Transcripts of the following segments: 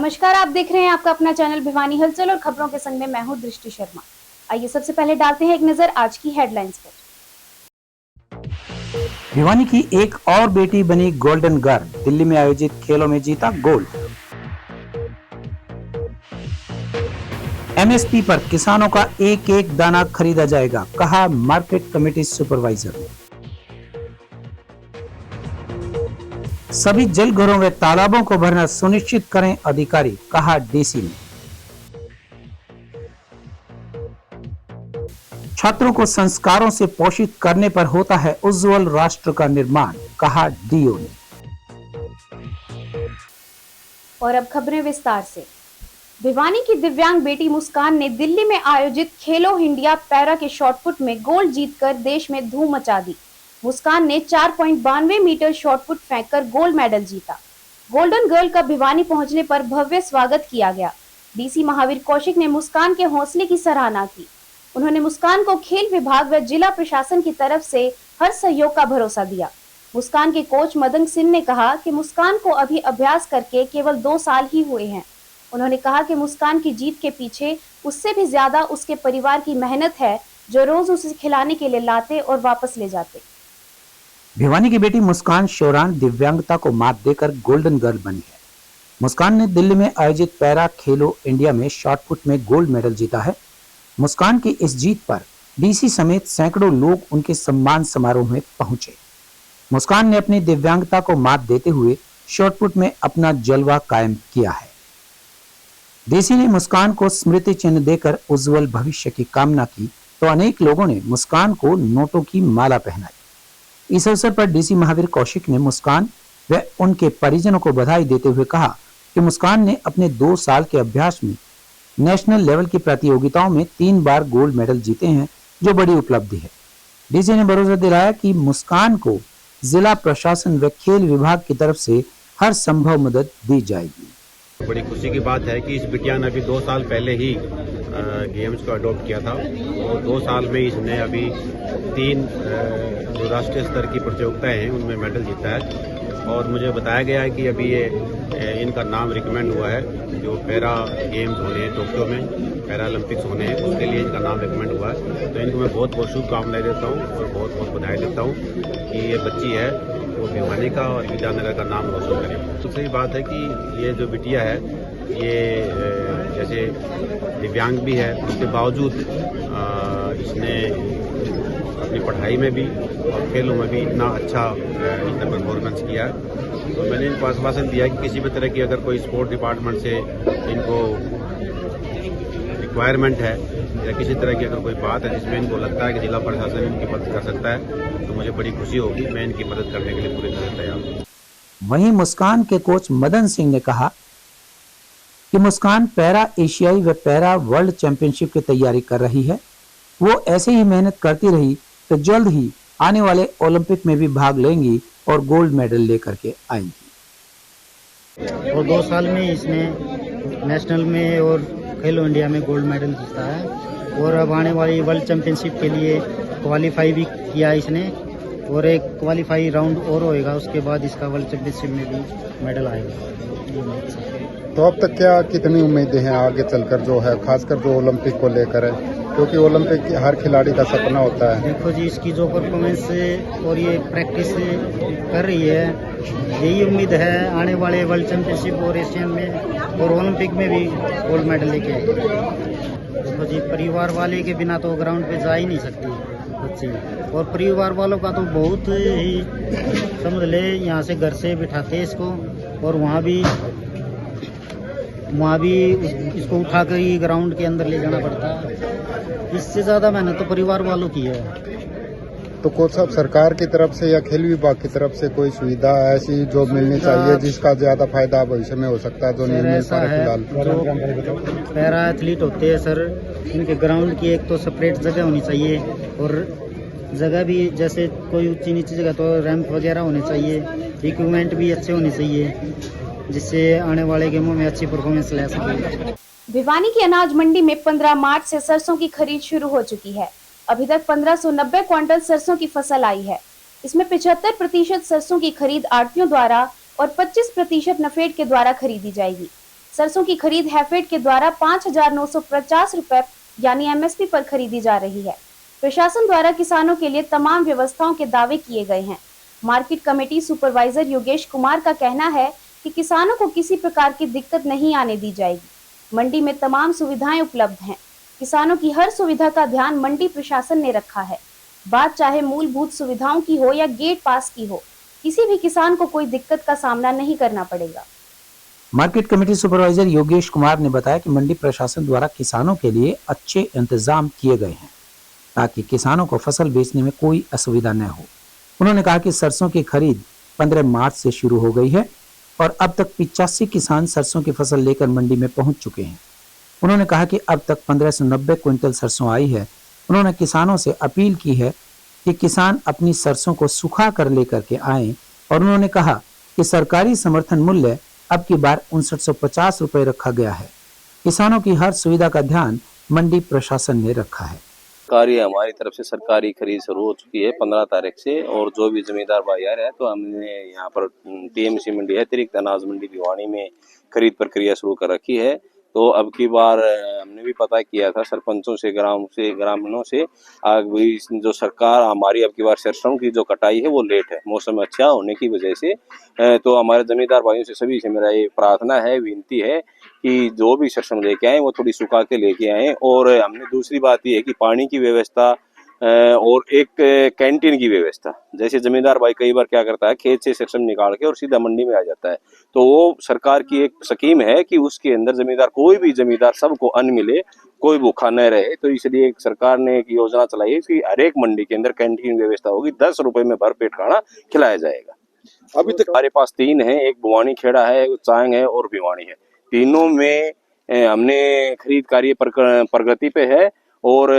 नमस्कार, आप देख रहे हैं आपका अपना चैनल भिवानी हलचल और खबरों के संग में मैं हूं दृष्टि शर्मा। आइए सबसे पहले डालते हैं एक नजर आज की हेडलाइंस पर। भिवानी की एक और बेटी बनी गोल्डन गर्ल, दिल्ली में आयोजित खेलों में जीता गोल्ड। एमएसपी पर किसानों का एक एक दाना खरीदा जाएगा, कहा मार्केट कमेटी सुपरवाइजर। सभी जल घरों व तालाबों को भरना सुनिश्चित करें अधिकारी, कहा डीसी ने। छात्रों को संस्कारों से पोषित करने पर होता है उज्जवल राष्ट्र का निर्माण, कहा डीओ ने। और अब खबरें विस्तार से। भिवानी की दिव्यांग बेटी मुस्कान ने दिल्ली में आयोजित खेलो इंडिया पैरा के शॉटपुट में गोल्ड जीतकर देश में धूम मचा दी। मुस्कान ने 4.92 मीटर शॉटपुट फेंककर गोल्ड मेडल जीता। गोल्डन गर्ल का भिवानी पहुंचने पर भव्य स्वागत किया गया। डीसी महावीर कौशिक ने मुस्कान के हौसले की सराहना की। उन्होंने मुस्कान को खेल विभाग व जिला प्रशासन की तरफ से हर सहयोग का भरोसा दिया। मुस्कान के कोच मदन सिंह ने कहा कि मुस्कान को अभी अभ्यास करके केवल 2 साल ही हुए हैं। उन्होंने कहा कि मुस्कान की जीत के पीछे उससे भी ज्यादा उसके परिवार की मेहनत है, जो रोज उसे खिलाने के लिए लाते और वापस ले जाते। भिवानी की बेटी मुस्कान शौरान दिव्यांगता को मात देकर गोल्डन गर्ल बनी है। मुस्कान ने दिल्ली में आयोजित पैरा खेलो इंडिया में शॉटपुट में गोल्ड मेडल जीता है। मुस्कान की इस जीत पर डीसी समेत सैकड़ों लोग उनके सम्मान समारोह में पहुंचे। मुस्कान ने अपनी दिव्यांगता को मात देते हुए शॉटपुट में अपना जलवा कायम किया है। डीसी ने मुस्कान को स्मृति चिन्ह देकर उज्जवल भविष्य की कामना की तो अनेक लोगों ने मुस्कान को नोटों की माला पहनाई। इस अवसर पर डीसी महावीर कौशिक ने मुस्कान व उनके परिजनों को बधाई देते हुए कहा कि मुस्कान ने अपने 2 साल के अभ्यास में नेशनल लेवल की प्रतियोगिताओं में 3 बार गोल्ड मेडल जीते हैं, जो बड़ी उपलब्धि है। डीसी ने भरोसा दिलाया कि मुस्कान को जिला प्रशासन व खेल विभाग की तरफ से हर संभव मदद दी जाएगी। बड़ी खुशी की बात है कि इस बिटिया ने अभी 2 साल पहले ही गेम्स को अडॉप्ट किया था और 2 साल में इसने अभी 3 जो राष्ट्रीय स्तर की प्रतियोगिताएं हैं उनमें मेडल जीता है। और मुझे बताया गया है कि अभी ये इनका नाम रिकमेंड हुआ है, जो पैरा गेम्स होने हैं टोक्यो में, पैरा ओलंपिक्स होने हैं, उसके लिए इनका नाम रिकमेंड हुआ है। तो इनको मैं बहुत बहुत शुभकामनाएं देता हूँ और बहुत बहुत बधाई देता हूँ कि ये बच्ची है वो भिवानी का और विद्यानगर का नाम रोशन करे। दूसरी तो बात है कि ये जो बिटिया है ये जैसे दिव्यांग भी है, उसके बावजूद इसने अपनी पढ़ाई में भी और खेलों में भी इतना अच्छा इसने परफॉर्मेंस किया है। तो मैंने इनको आश्वासन दिया कि किसी भी तरह की अगर कोई स्पोर्ट डिपार्टमेंट से इनको रिक्वायरमेंट है या किसी तरह की अगर कोई बात है जिसमें इनको लगता है कि जिला प्रशासन इनकी मदद कर सकता है तो मुझे बड़ी खुशी होगी। मैं इनकी मदद करने के लिए पूरी तरह तैयार हूँ। वहीं मुस्कान के कोच मदन सिंह ने कहा कि मुस्कान पैरा एशियाई व पैरा वर्ल्ड चैंपियनशिप की तैयारी कर रही है। वो ऐसे ही मेहनत करती रही तो जल्द ही आने वाले ओलंपिक में भी भाग लेंगी और गोल्ड मेडल लेकर के आएंगी। और 2 साल में इसने नेशनल में और खेलो इंडिया में गोल्ड मेडल जीता है और अब आने वाली वर्ल्ड चैंपियनशिप के लिए क्वालिफाई भी किया इसने और एक क्वालिफाई राउंड और होएगा, उसके बाद इसका वर्ल्ड चैंपियनशिप में भी मेडल आएगा। तो अब तक क्या कितनी उम्मीदें हैं आगे चलकर जो है, खासकर जो ओलंपिक को लेकर है, क्योंकि ओलंपिक हर खिलाड़ी का सपना होता है। देखो जी, इसकी जो परफॉर्मेंस और ये प्रैक्टिस कर रही है, यही उम्मीद है आने वाले वर्ल्ड चैंपियनशिप और एशियन में और ओलंपिक में भी गोल्ड मेडल लेके आएगी। देखो जी, परिवार वाले के बिना तो ग्राउंड पे जा ही नहीं सकती बच्ची, और परिवार वालों का तो बहुत ही समझ ले, यहाँ से घर से बिठाते इसको और वहाँ भी इसको उठाकर ही ग्राउंड के अंदर ले जाना पड़ता है। इससे ज़्यादा मेहनत तो परिवार वालों की है। तो कोच साहब, सरकार की तरफ से या खेल विभाग की तरफ से कोई सुविधा ऐसी जो मिलनी चाहिए जिसका ज्यादा फायदा भविष्य में हो सकता है, जो नहीं मिल पा रहा फिलहाल? जो पैरा एथलीट होते हैं सर, इनके ग्राउंड की एक तो सेपरेट जगह होनी चाहिए और जगह भी जैसे कोई ऊंची नीची जगह तो रैंप वगैरह होने चाहिए, इक्विपमेंट भी अच्छे होने चाहिए जिससे आने वाले गेमों में अच्छी परफॉर्मेंस ले सके। भिवानी की अनाज मंडी में 15 मार्च से सरसों की खरीद शुरू हो चुकी है। अभी तक 1590 क्विंटल सरसों की फसल आई है। इसमें 75% सरसों की खरीद आढ़तियों द्वारा और 25% नफेड के द्वारा खरीदी जाएगी। सरसों की खरीद हैफेड के द्वारा 5,950 रुपए यानी एमएसपी पर खरीदी जा रही है। प्रशासन द्वारा किसानों के लिए तमाम व्यवस्थाओं के दावे किए गए हैं। Market committee supervisor Yogesh Kumar का कहना है कि किसानों को किसी प्रकार की दिक्कत नहीं आने दी जाएगी। मंडी में तमाम सुविधाएं उपलब्ध हैं। किसानों की हर सुविधा का ध्यान मंडी प्रशासन ने रखा है। बात चाहे मूलभूत सुविधाओं की हो या गेट पास की हो, किसी भी किसान को कोई दिक्कत का सामना नहीं करना पड़ेगा। Market committee supervisor Yogesh Kumar ने बताया कि मंडी प्रशासन द्वारा किसानों के लिए अच्छे इंतजाम किए गए हैं ताकि किसानों को फसल बेचने में कोई असुविधा न हो। उन्होंने कहा कि सरसों की खरीद 15 मार्च से शुरू हो गई है और अब तक 85 किसान सरसों की फसल लेकर मंडी में पहुंच चुके हैं। उन्होंने कहा कि अब तक 1590 क्विंटल सरसों आई है। उन्होंने किसानों से अपील की है कि किसान अपनी सरसों को सुखा कर लेकर के आएं और उन्होंने कहा कि सरकारी समर्थन मूल्य अब की बार 5950 रुपए रखा गया है। किसानों की हर सुविधा का ध्यान मंडी प्रशासन ने रखा है। कार्य हमारी तरफ से सरकारी खरीद शुरू हो चुकी है 15 तारीख से, और जो भी जमींदार भाई आ रहे हैं तो हमने यहाँ पर टीएमसी मंडी है अतिरिक्त अनाज मंडी भिवानी में खरीद प्रक्रिया शुरू कर रखी है। तो अब की बार हमने भी पता किया था सरपंचों से ग्रामीणों से भी जो सरकार हमारी अब की बार सरसों की जो कटाई है वो लेट है मौसम अच्छा होने की वजह से। तो हमारे जमींदार भाइयों से सभी से मेरा ये प्रार्थना है, विनती है कि जो भी सरसों लेके आए वो थोड़ी सुखा के लेके आए। और हमने दूसरी बात ये है कि पानी की व्यवस्था और एक कैंटीन की व्यवस्था। जैसे जमींदार भाई कई बार क्या करता है, खेत से सरसों निकाल के और सीधा मंडी में आ जाता है, तो वो सरकार की एक स्कीम है कि उसके अंदर जमींदार कोई भी जमींदार सबको अन्न मिले, कोई भूखा न रहे। तो इसलिए सरकार ने एक योजना चलाई है कि हर एक मंडी के अंदर कैंटीन व्यवस्था होगी, 10 रुपए में भरपेट खाना खिलाया जाएगा। अभी तक हमारे पास 3 है, एक बुवानी खेड़ा है, चांग है और भिवानी है। तीनों में हमने खरीद कार्य प्रगति पे है। और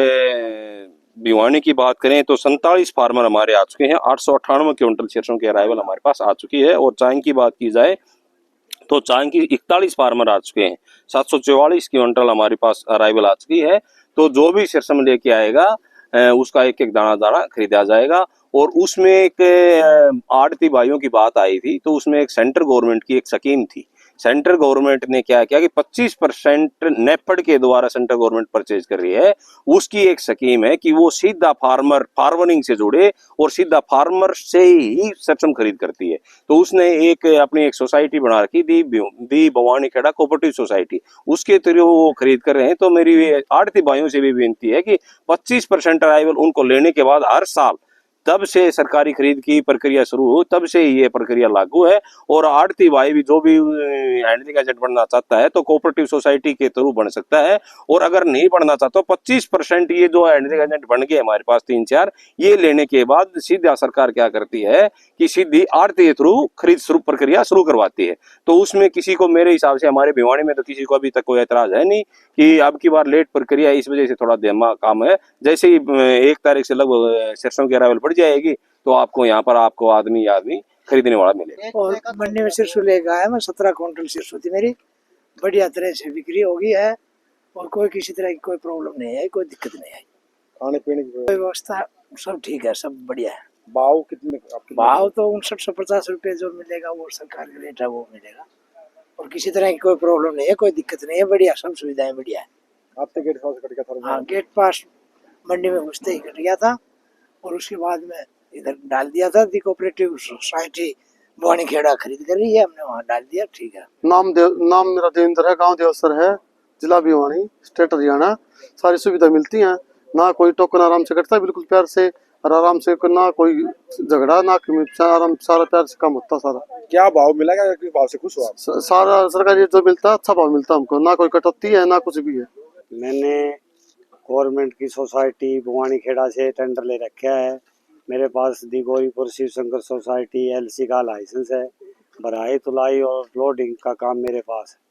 भिवानी की बात करें तो 47 फार्मर हमारे आ चुके हैं, 898 क्विंटल सरसों की अराइवल हमारे पास आ चुकी है। और चांग की बात की जाए तो चांग की 41 फार्मर आ चुके हैं, 744 क्विंटल हमारे पास अराइवल आ चुकी है। तो जो भी सरसों लेके आएगा उसका एक एक दाना दाना खरीदा जाएगा। और उसमें एक आड़ती भाइयों की बात आई थी, तो उसमें एक सेंट्रल गवर्नमेंट की एक स्कीम थी। सेंट्रल गवर्नमेंट ने क्या किया कि 25% नेफेड के द्वारा सेंट्रल गवर्नमेंट परचेज कर रही है। उसकी एक स्कीम है कि वो सीधा फार्मरिंग से जुड़े और सीधा फार्मर से ही सरसों खरीद करती है। तो उसने अपनी एक सोसाइटी बना रखी, दी भवानी खेड़ा कोऑपरेटिव सोसाइटी, उसके थ्रू वो खरीद कर रहे हैं। तो मेरी आड़ती भाइयों से भी विनती है कि 25% अराइवल उनको लेने के बाद हर साल तब से सरकारी खरीद की प्रक्रिया शुरू हो, तब से ये प्रक्रिया लागू है। और आड़ती भाई भी जो भी हैंडलिंग एजेंट बनना चाहता है तो कोऑपरेटिव सोसाइटी के थ्रू बन सकता है। और अगर नहीं बनना चाहता तो 25% ये जो हैंडलिंग एजेंट बन गए हमारे पास 3-4, ये लेने के बाद सीधा सरकार क्या करती है कि सीधी आड़ती के थ्रू खरीद प्रक्रिया शुरू करवाती है। तो उसमें किसी को, मेरे हिसाब से हमारे भिवानी में तो किसी को अभी तक कोई एतराज है नहीं कि अब की बार लेट प्रक्रिया, इस वजह से थोड़ा धीमा काम है। जैसे ही 1 तारीख से लगभग सरसों की अराइवल बढ़ जाएगी तो आपको यहाँ पर आदमी खरीदने वाला मिलेगा। और मंडी में सरसों लेकर आया मैं, 17 क्विंटल सरसों थी मेरी, बढ़िया तरह से बिक्री होगी है और कोई किसी तरह की कोई प्रॉब्लम नहीं है, कोई दिक्कत नहीं है। खाने पीने की व्यवस्था सब ठीक है, सब बढ़िया है। भाव कितने? भाव तो 5950 रुपये जो मिलेगा वो सरकार का रेट है वो मिलेगा, और किसी तरह की कोई प्रॉब्लम नहीं है, कोई दिक्कत नहीं है, बढ़िया, सब सुविधाएं बढ़िया है। आपसे गेट पास कट गया था? हाँ, गेट पास मंडी में घुसते ही कट गया था और उसके बाद में इधर डाल दिया था। दी कोऑपरेटिव सोसाइटी भवानी खेड़ा खरीद कर रही है, हमने वहाँ डाल दिया। ठीक है। नाम मेरा देवेंद्र है, गांव देवसर है, जिला भिवानी, स्टेट हरियाणा। सारी सुविधा मिलती हैं, ना कोई टोकन आराम से कटता, बिल्कुल प्यार से और आराम से, ना कोई झगड़ा, ना आराम, सारा प्यार से काम होता सारा। क्या भाव मिला? क्या भाव से खुश हुआ? सारा सरकारी जो मिलता है अच्छा भाव मिलता है हमको, ना कोई कटौती है ना कुछ भी है। मैंने गवर्नमेंट की सोसाइटी भवानी खेड़ा से टेंडर ले रखा है। मेरे पास दी गौरीपुर शिव शंकर सोसाइटी LC का लाइसेंस है। भराई तुलाई और लोडिंग का काम मेरे पास है।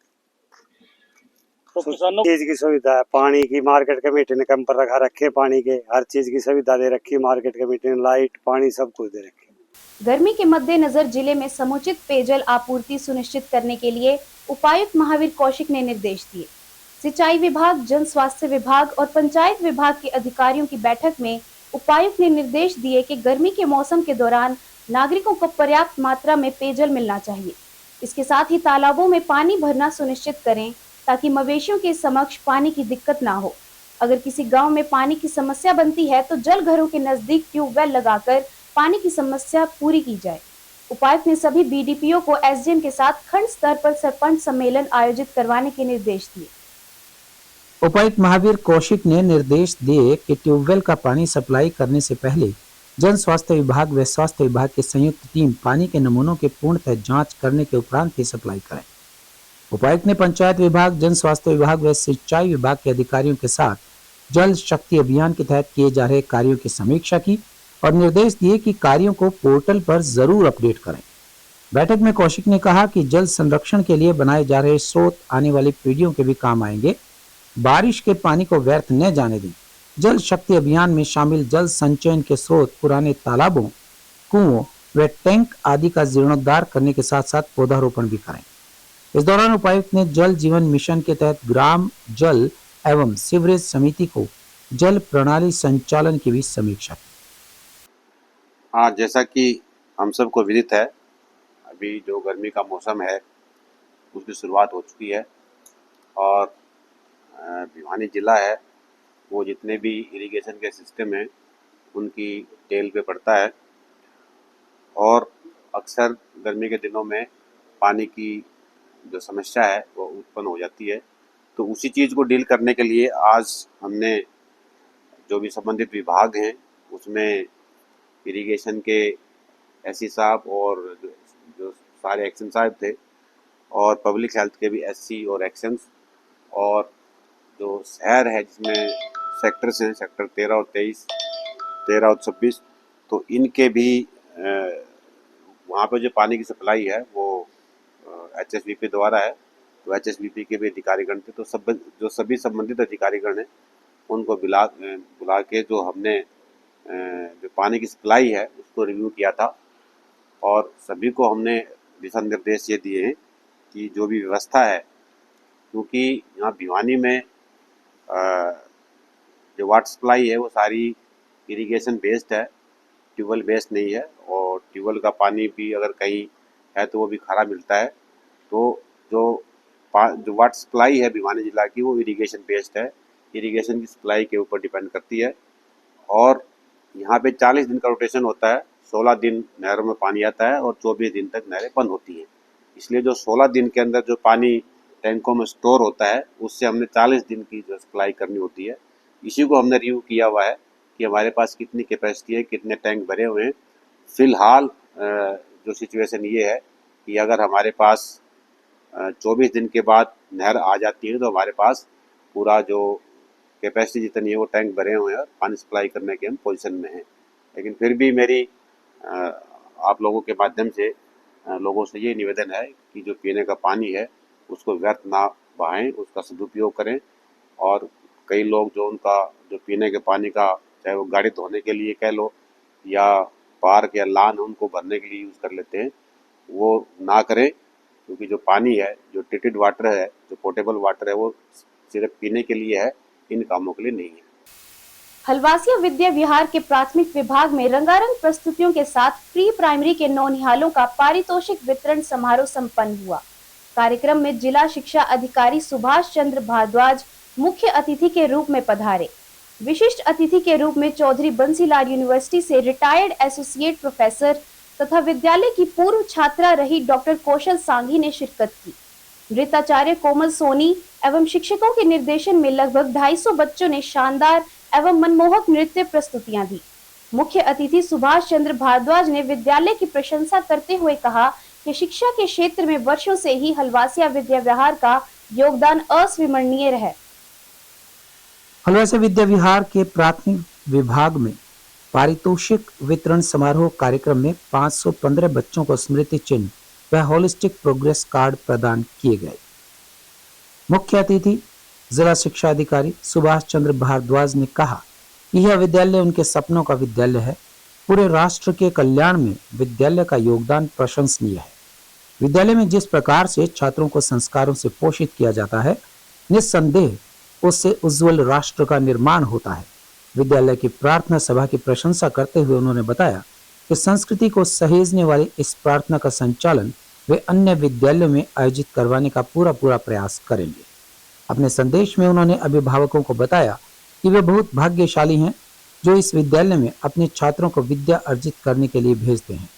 तो चीज की सुविधा है, पानी की मार्केट कमेटी ने कैंपर रखे, पानी के हर चीज की सुविधा दे रखी मार्केट कमेटी ने, लाइट पानी सब कुछ दे रखी। गर्मी के मद्देनजर जिले में समुचित पेयजल आपूर्ति सुनिश्चित करने के लिए उपायुक्त महावीर कौशिक ने निर्देश दिए। सिंचाई विभाग, जन स्वास्थ्य विभाग और पंचायत विभाग के अधिकारियों की बैठक में उपायुक्त ने निर्देश दिए कि गर्मी के मौसम के दौरान नागरिकों को पर्याप्त मात्रा में पेयजल मिलना चाहिए। इसके साथ ही तालाबों में पानी भरना सुनिश्चित करें ताकि मवेशियों के समक्ष पानी की दिक्कत ना हो। अगर किसी गांव में पानी की समस्या बनती है तो जल घरों के नजदीक ट्यूबवेल लगाकर पानी की समस्या पूरी की जाए। उपायुक्त ने सभी बीडीपीओ को एसडीएम के साथ खंड स्तर पर सरपंच सम्मेलन आयोजित करवाने के निर्देश दिए। उपायुक्त महावीर कौशिक ने निर्देश दिए कि ट्यूबवेल का पानी सप्लाई करने से पहले जन स्वास्थ्य विभाग व स्वास्थ्य विभाग की संयुक्त टीम पानी के नमूनों की पूर्णतः जांच करने के उपरांत ही सप्लाई करें। उपायुक्त ने पंचायत विभाग, जन स्वास्थ्य विभाग व सिंचाई विभाग के अधिकारियों के साथ जल शक्ति अभियान के तहत किए जा रहे कार्यों की समीक्षा की और निर्देश दिए कि कार्यों को पोर्टल पर जरूर अपडेट करें। बैठक में कौशिक ने कहा कि जल संरक्षण के लिए बनाए जा रहे स्रोत आने वाली पीढ़ियों के भी काम आएंगे। बारिश के पानी को व्यर्थ न जाने दें। जल शक्ति अभियान में शामिल जल संचयन के स्रोत, पुराने तालाबों, कुओं व टैंक आदि का जीर्णोद्धार करने के साथ साथ पौधारोपण भी करें। इस दौरान उपायुक्त ने जल जीवन मिशन के तहत ग्राम जल एवं सीवरेज समिति को जल प्रणाली संचालन की भी समीक्षा की। हाँ, जैसा कि हम सबको विदित है, अभी जो गर्मी का मौसम है उसकी शुरुआत हो चुकी है और भिवानी जिला है वो जितने भी इरिगेशन के सिस्टम हैं उनकी टेल पे पड़ता है और अक्सर गर्मी के दिनों में पानी की जो समस्या है वो उत्पन्न हो जाती है। तो उसी चीज़ को डील करने के लिए आज हमने जो भी संबंधित विभाग हैं उसमें इरिगेशन के एससी साहब और जो सारे एक्शन साहब थे और पब्लिक हेल्थ के भी एससी और एक्शंस और जो शहर है जिसमें सेक्टर्स हैं, सेक्टर 13 और 23, 13 और 26, तो इनके भी वहाँ पे जो पानी की सप्लाई है वो HSVP द्वारा है। तो HSVP के भी अधिकारीगण थे, तो जो सभी संबंधित अधिकारीगण हैं उनको बुला के जो हमने जो पानी की सप्लाई है उसको रिव्यू किया था और सभी को हमने दिशा निर्देश ये दिए हैं कि जो भी व्यवस्था है, क्योंकि यहाँ भिवानी में जो वाटर सप्लाई है वो सारी इरिगेशन बेस्ड है, ट्यूबवेल बेस्ड नहीं है और ट्यूबवेल का पानी भी अगर कहीं है तो वो भी खारा मिलता है। तो जो वाटर सप्लाई है भिवानी जिला की वो इरिगेशन बेस्ड है, इरिगेशन की सप्लाई के ऊपर डिपेंड करती है और यहाँ पे 40 दिन का रोटेशन होता है। 16 दिन नहरों में पानी आता है और 24 दिन तक नहरें बंद होती हैं। इसलिए जो 16 दिन के अंदर जो पानी टैंकों में स्टोर होता है उससे हमने 40 दिन की जो सप्लाई करनी होती है, इसी को हमने रिव्यू किया हुआ है कि हमारे पास कितनी कैपेसिटी है, कितने टैंक भरे हुए हैं। फिलहाल जो सिचुएशन ये है कि अगर हमारे पास 24 दिन के बाद नहर आ जाती है तो हमारे पास पूरा जो कैपेसिटी जितनी है वो टैंक भरे हुए हैं और पानी सप्लाई करने के हम पोजीशन में हैं। लेकिन फिर भी मेरी आप लोगों के माध्यम से लोगों से ये निवेदन है कि जो पीने का पानी है उसको व्यर्थ ना बहाएं, उसका सदुपयोग करें। और कई लोग जो उनका जो पीने के पानी का चाहे वो गाड़ी धोने के लिए कह लो या पार्क या लान उनको भरने के लिए यूज़ कर लेते हैं, वो ना करें, क्योंकि जो पानी है, जो ट्रीटेड वाटर है, जो पोर्टेबल वाटर है वो सिर्फ पीने के लिए है, इन कामों के लिए नहीं है। हलवासिया विद्या विहार के प्राथमिक विभाग में रंगारंग प्रस्तुतियों के साथ प्री प्राइमरी के नौनिहालों का पारितोषिक वितरण समारोह संपन्न हुआ। कार्यक्रम में जिला शिक्षा अधिकारी सुभाष चंद्र भारद्वाज मुख्य अतिथि के रूप में पधारे। विशिष्ट अतिथि के रूप में चौधरी बंसीलाल यूनिवर्सिटी से रिटायर्ड एसोसिएट प्रोफेसर तथा विद्यालय की पूर्व छात्रा रही डॉक्टर कौशल सांघी ने शिरकत की। नृत्याचार्य कोमल सोनी एवं शिक्षकों के निर्देशन में लगभग 250 बच्चों ने शानदार एवं मनमोहक नृत्य प्रस्तुतियां दी। मुख्य अतिथि सुभाष चंद्र भारद्वाज ने विद्यालय की प्रशंसा करते हुए कहा कि शिक्षा के क्षेत्र में वर्षों से ही हलवासिया विद्या विहार का योगदान अस्विमरणीय है। हलवासिया विद्या विहार के प्राथमिक विभाग में पारितोषिक वितरण समारोह कार्यक्रम में 515 बच्चों को स्मृति चिन्ह व होलिस्टिक प्रोग्रेस कार्ड प्रदान किए गए। मुख्य अतिथि जिला शिक्षा अधिकारी सुभाष चंद्र भारद्वाज ने कहा कि यह विद्यालय उनके सपनों का विद्यालय है। पूरे राष्ट्र के कल्याण में विद्यालय का योगदान प्रशंसनीय है। विद्यालय में जिस प्रकार से छात्रों को संस्कारों से पोषित किया जाता है, निस्संदेह उससे उज्जवल राष्ट्र का निर्माण होता है। विद्यालय की प्रार्थना सभा की प्रशंसा करते हुए उन्होंने बताया कि संस्कृति को सहेजने वाली इस प्रार्थना का संचालन वे अन्य विद्यालयों में आयोजित करवाने का पूरा प्रयास करेंगे। अपने संदेश में उन्होंने अभिभावकों को बताया कि वे बहुत भाग्यशाली हैं जो इस विद्यालय में अपने छात्रों को विद्या अर्जित करने के लिए भेजते हैं।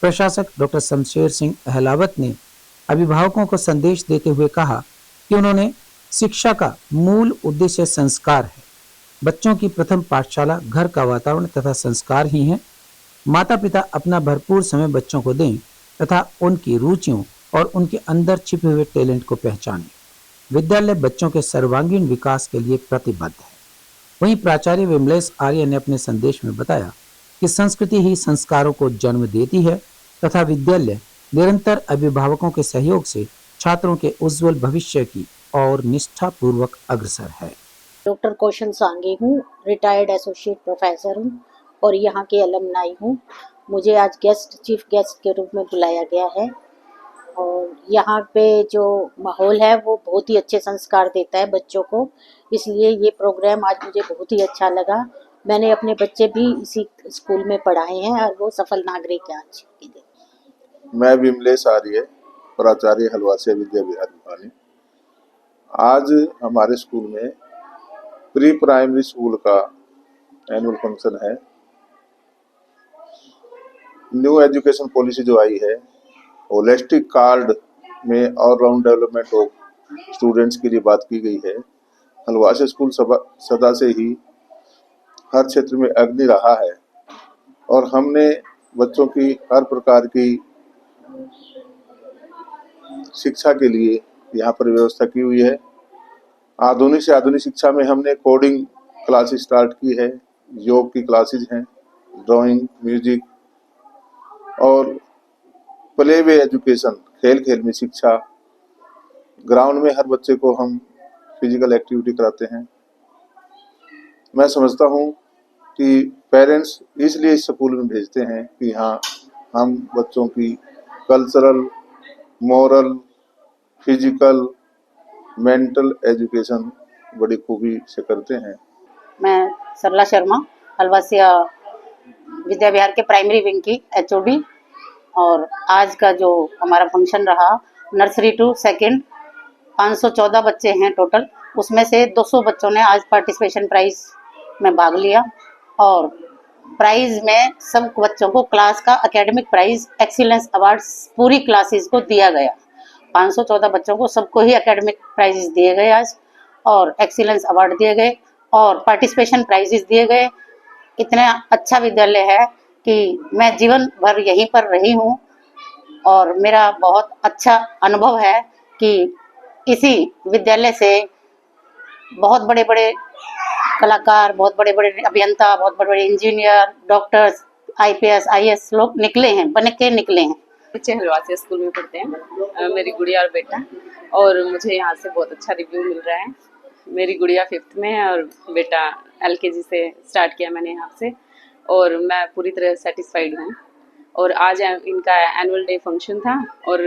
प्रशासक डॉक्टर शमशेर सिंह अहलावत ने अभिभावकों को संदेश देते हुए कहा कि उन्होंने शिक्षा का मूल उद्देश्य संस्कार है। बच्चों की प्रथम पाठशाला घर का वातावरण तथा संस्कार ही है। माता पिता अपना भरपूर समय बच्चों को दें तथा उनकी रुचियों और उनके अंदर छिपे हुए टैलेंट को पहचानें। विद्यालय बच्चों के सर्वांगीण विकास के लिए प्रतिबद्ध है। वहीं प्राचार्य विमलेश आर्य ने अपने संदेश में बताया कि संस्कृति ही संस्कारों को जन्म देती है तथा विद्यालय निरंतर अभिभावकों के सहयोग से छात्रों के उज्जवल भविष्य की और निष्ठापूर्वक अग्रसर है। डॉक्टर कौशल सांगे हूँ, रिटायर्ड एसोसिएट प्रोफेसर हूँ और यहाँ के अलमनाई हूँ। मुझे आज चीफ गेस्ट के रूप में बुलाया गया है और यहाँ पे जो माहौल है वो बहुत ही अच्छे संस्कार देता है बच्चों को, इसलिए ये प्रोग्राम आज मुझे बहुत ही अच्छा लगा। मैंने अपने बच्चे भी इसी स्कूल में पढ़ाए हैं और वो सफल नागरिक हैं आज के दिन। मैं विमलेश आर्य, प्राचार्य हलवासिया विद्या विहार भिवानी। आज हमारे स्कूल में प्री प्राइमरी स्कूल का एनुअल फंक्शन है। न्यू एजुकेशन पॉलिसी जो आई है, होलिस्टिक कार्ड में ऑलराउंड डेवलपमेंट ऑफ स्टूडेंट्स के लिए बात की गई है। हलवासिया स्कूल सदा से ही हर क्षेत्र में अग्रणी रहा है और हमने बच्चों की हर प्रकार की शिक्षा के लिए यहाँ पर व्यवस्था की हुई है। आधुनिक से आधुनिक शिक्षा में हमने कोडिंग क्लासेस स्टार्ट की है, योग की क्लासेस हैं, ड्राइंग, म्यूजिक और प्ले वे एजुकेशन, खेल खेल में शिक्षा। ग्राउंड में हर बच्चे को हम फिजिकल एक्टिविटी कराते हैं। मैं समझता हूँ कि पेरेंट्स इसलिए इस स्कूल में भेजते हैं कि यहाँ हम बच्चों की cultural, moral, physical, mental education बड़ी खूबी से करते हैं। मैं सरला शर्मा, हलवासिया विद्या विहार के प्राइमरी विंग की HOD और आज का जो हमारा फंक्शन रहा, नर्सरी टू सेकंड 514 बच्चे हैं टोटल, उसमें से 200 बच्चों ने आज पार्टिसिपेशन प्राइज में भाग लिया और प्राइज में सब बच्चों को क्लास का एकेडमिक प्राइज, एक्सीलेंस अवार्ड्स पूरी क्लासेस को दिया गया। 514 बच्चों को सबको ही एकेडमिक प्राइजेस दिए गए आज और एक्सीलेंस अवार्ड दिए गए और पार्टिसिपेशन प्राइजेस दिए गए। इतना अच्छा विद्यालय है कि मैं जीवन भर यहीं पर रही हूँ और मेरा बहुत अच्छा अनुभव है कि इसी विद्यालय से बहुत बड़े बड़े कलाकार, बहुत बड़े बड़े अभियंता, बहुत बड़े बड़े इंजीनियर, डॉक्टर्स, IPS, IAS लोग निकले हैं, बन के निकले हैं। बच्चे हलवासिया स्कूल में पढ़ते हैं, मेरी गुड़िया और बेटा, और मुझे यहाँ से बहुत अच्छा रिव्यू मिल रहा है। मेरी गुड़िया 5th में है और बेटा LKG से स्टार्ट किया मैंने यहाँ से और मैं पूरी तरह सेटिस्फाइड हूँ। और आज इनका एनुअल डे फंक्शन था और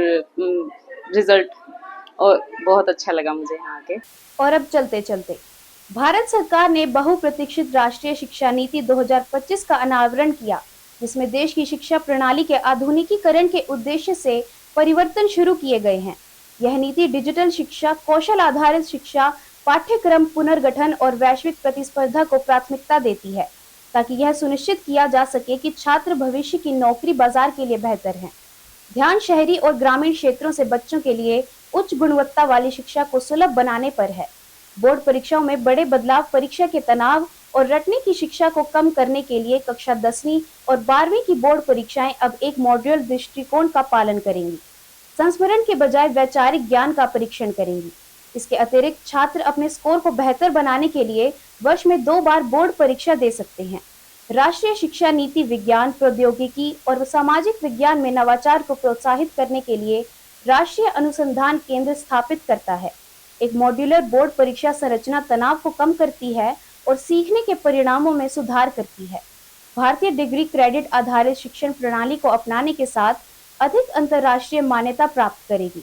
रिजल्ट और बहुत अच्छा लगा मुझे यहाँ के। और अब चलते चलते भारत सरकार ने बहुप्रतीक्षित राष्ट्रीय शिक्षा नीति 2025 का अनावरण किया, जिसमें देश की शिक्षा प्रणाली के आधुनिकीकरण के उद्देश्य से परिवर्तन शुरू किए गए हैं। यह नीति डिजिटल शिक्षा, कौशल आधारित शिक्षा, पाठ्यक्रम पुनर्गठन और वैश्विक प्रतिस्पर्धा को प्राथमिकता देती है, ताकि यह सुनिश्चित किया जा सके कि छात्र भविष्य की नौकरी बाजार के लिए बेहतर हैं। ध्यान शहरी और ग्रामीण क्षेत्रों से बच्चों के लिए उच्च गुणवत्ता वाली शिक्षा को सुलभ बनाने पर है। बोर्ड परीक्षाओं में बड़े बदलाव, परीक्षा के तनाव और रटने की शिक्षा को कम करने के लिए कक्षा 10वीं और 12वीं की बोर्ड परीक्षाएं अब एक मॉड्यूल दृष्टिकोण का पालन करेंगी। संस्मरण के बजाय वैचारिक ज्ञान का परीक्षण करेंगी। इसके अतिरिक्त छात्र अपने स्कोर को बेहतर बनाने के लिए वर्ष में 2 बार बोर्ड परीक्षा दे सकते हैं। राष्ट्रीय शिक्षा नीति विज्ञान, प्रौद्योगिकी और सामाजिक विज्ञान में नवाचार को प्रोत्साहित करने के लिए राष्ट्रीय अनुसंधान केंद्र स्थापित करता है। एक मॉड्यूलर बोर्ड परीक्षा संरचना तनाव को कम करती है और सीखने के परिणामों में सुधार करती है। भारतीय डिग्री क्रेडिट आधारित शिक्षण प्रणाली को अपनाने के साथ अधिक अंतर्राष्ट्रीय मान्यता प्राप्त करेगी।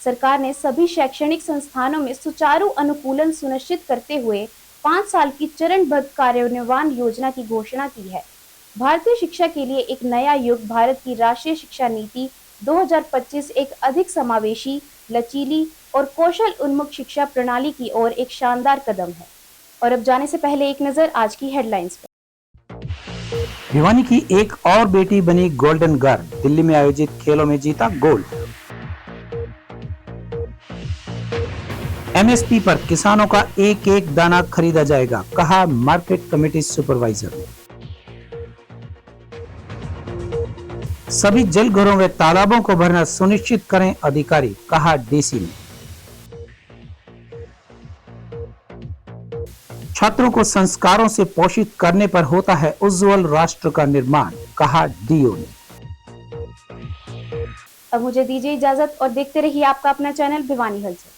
सरकार ने सभी शैक्षणिक संस्थानों में सुचारू अनुकूलन सुनिश्चित करते हुए 5 साल की चरणबद्ध कार्यान्वयन योजना की घोषणा की है। भारतीय शिक्षा के लिए एक नया युग भारत की राष्ट्रीय शिक्षा नीति 2025 एक अधिक समावेशी, लचीली और कौशल उन्मुख शिक्षा प्रणाली की ओर एक शानदार कदम है। और अब जाने से पहले एक नजर आज की हेडलाइंस पर। भिवानी की एक और बेटी बनी गोल्डन गर्ल, दिल्ली में आयोजित खेलों में जीता गोल्ड। एमएसपी पर किसानों का एक एक दाना खरीदा जाएगा, कहा मार्केट कमेटी सुपरवाइजर ने। सभी जल घरों व तालाबों को भरना सुनिश्चित करें अधिकारी, कहा डीसी ने। छात्रों को संस्कारों से पोषित करने पर होता है उज्जवल राष्ट्र का निर्माण, कहा डीओ ने। अब मुझे दीजिए इजाजत और देखते रहिए आपका अपना चैनल भिवानी हलचल।